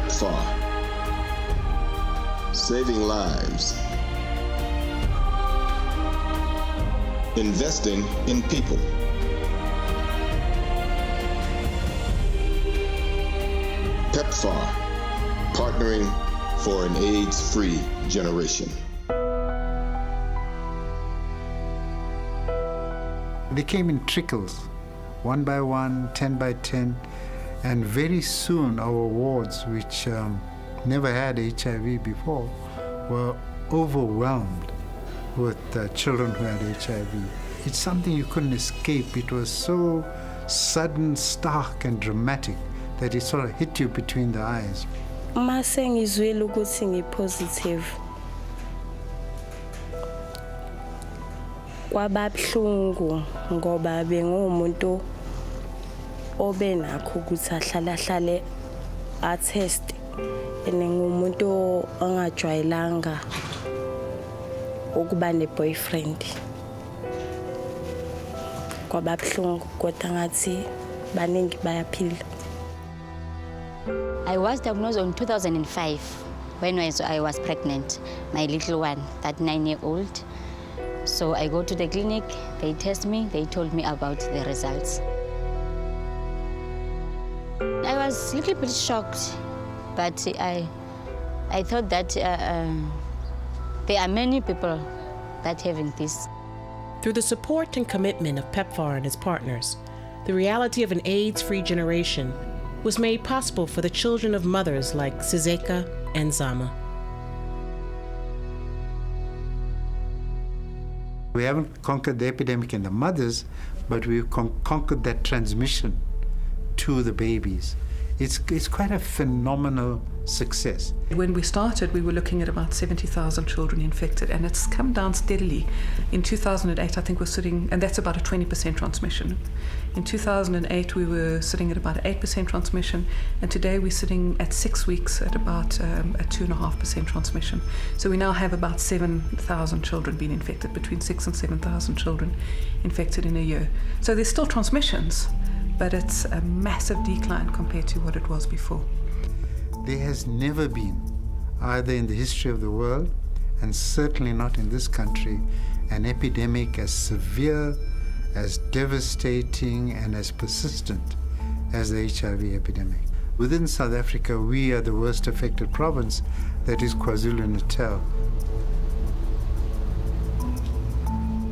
PEPFAR, saving lives, investing in people. PEPFAR, partnering for an AIDS-free generation. They came in trickles, 1 by 1, 10 by 10, and very soon our wards, which never had HIV before, were overwhelmed with children who had HIV. It's something you couldn't escape. It was so sudden, stark, and dramatic that it sort of hit you between the eyes. Mase ngizwile ukuthi ngipositive. Kwababhlungu ngoba bengumuntu obenakho ukuthi ahlale a-test ngumuntu ongajwayelanga ukuba ne-boyfriend. Kwababhlungu kodwa ngathi baningi bayaphila. I was diagnosed in 2005 when I was pregnant, my little one, that 9-year-old. So I go to the clinic, they test me, they told me about the results. I was a little bit shocked, but I thought that there are many people that having this. Through the support and commitment of PEPFAR and its partners, the reality of an AIDS-free generation was made possible for the children of mothers like Sizeka and Zama. We haven't conquered the epidemic in the mothers, but we've conquered that transmission to the babies. It's quite a phenomenal success. When we started, we were looking at about 70,000 children infected, and it's come down steadily. In 2008, I think we're sitting, and that's about a 20% transmission. In 2008, we were sitting at about 8% transmission, and today we're sitting at 6 weeks at about a 2.5% transmission. So we now have about 7,000 children being infected, between 6,000 and 7,000 children infected in a year. So there's still transmissions, but it's a massive decline compared to what it was before. There has never been, either in the history of the world, and certainly not in this country, an epidemic as severe, as devastating, and as persistent as the HIV epidemic. Within South Africa, we are the worst affected province, that is KwaZulu-Natal.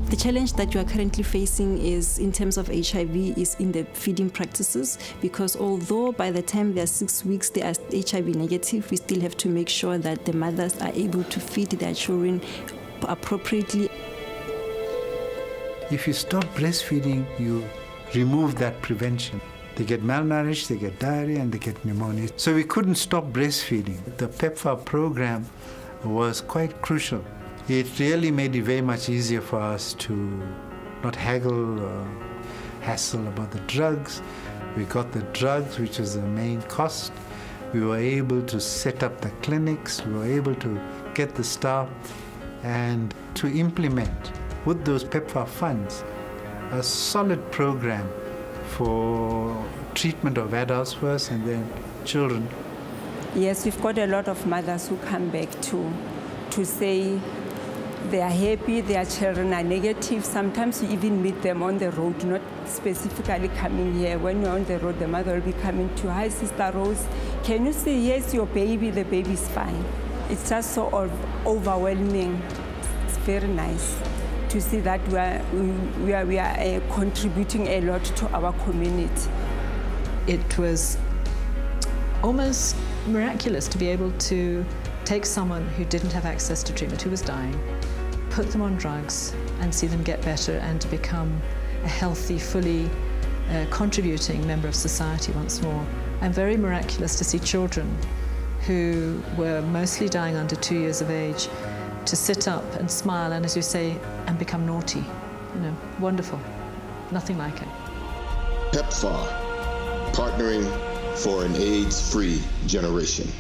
The challenge that you are currently facing is, in terms of HIV, is in the feeding practices, because although by the time they are 6 weeks they are HIV negative, we still have to make sure that the mothers are able to feed their children appropriately. If you stop breastfeeding, you remove that prevention. They get malnourished, they get diarrhea, and they get pneumonia. So we couldn't stop breastfeeding. The PEPFAR program was quite crucial. It really made it very much easier for us to not haggle or hassle about the drugs. We got the drugs, which was the main cost. We were able to set up the clinics. We were able to get the staff and to implement, with those PEPFAR funds, a solid program for treatment of adults first and then children. Yes, we've got a lot of mothers who come back to say they are happy, their children are negative. Sometimes you even meet them on the road, not specifically coming here. When you're on the road, the mother will be coming to, "Hi, Sister Rose, can you see, yes, your baby, the baby's fine." It's just so overwhelming. It's very nice to see that we are contributing a lot to our community. It was almost miraculous to be able to take someone who didn't have access to treatment, who was dying, put them on drugs and see them get better and to become a healthy, fully contributing member of society once more. And very miraculous to see children who were mostly dying under 2 years of age to sit up and smile and, as you say, and become naughty. You know, wonderful. Nothing like it. PEPFAR, partnering for an AIDS-free generation.